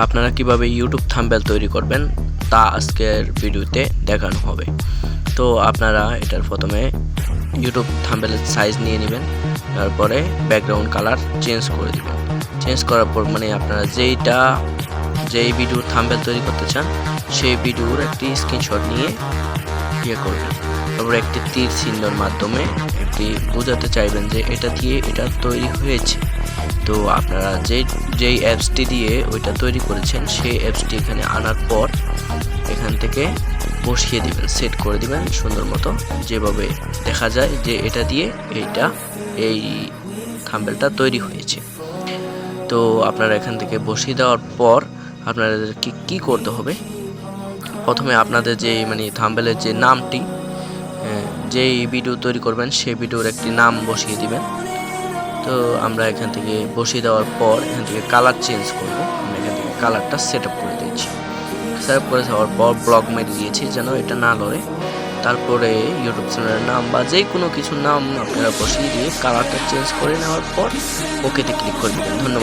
আপনারা কিভাবে YouTube thumbnail তৈরি করবেন তা আজকের ভিডিওতে দেখানো হবে। তো আপনারা এটার প্রথমে ইউটিউব থাম্বনেলের সাইজ নিয়ে নেবেন, তারপরে ব্যাকগ্রাউন্ড কালার চেঞ্জ করে দিবেন। চেঞ্জ করার পর মানে আপনারা যেই ভিডিওর থাম্বনেল তৈরি করতে চান সেই ভিডিওর একটি স্ক্রিনশট নিয়ে করবেন। তারপরে একটি তীর চিহ্নের মাধ্যমে একটি বোঝাতে চাইবেন যে এটা দিয়ে এটা তৈরি হয়েছে। তো আপনারা যেই অ্যাপসটি দিয়ে ওইটা তৈরি করেছেন সেই অ্যাপসটি এখানে আনার পর এখান থেকে বসিয়ে দিবেন, সেট করে দিবেন সুন্দর মতো, যেভাবে দেখা যায় যে এটা দিয়ে এই থাম্বনেলটা তৈরি হয়েছে। তো আপনারা এখান থেকে বসিয়ে দেওয়ার পর আপনাদেরকে কি করতে হবে, প্রথমে আপনাদের যে থাম্বনেলের যে নামটি, যেই ভিডিও তৈরি করবেন সেই ভিডিওর একটি নাম বসিয়ে দিবেন। তো আমরা এখান থেকে বসিয়ে দেওয়ার পর এখান থেকে কালার চেঞ্জ করব। আমরা এখান থেকে কালারটা সেট আপ করে দিয়েছি। সেট আপ করে যাওয়ার পর ব্লক মেরে দিয়েছি যেন এটা না লড়ে। তারপরে ইউটিউব চ্যানেলের নাম বা যে কোনো কিছুর নাম আপনারা বসিয়ে দিয়ে কালারটা চেঞ্জ করে নেওয়ার পর ওকেতে ক্লিক করে দেবেন। ধন্যবাদ।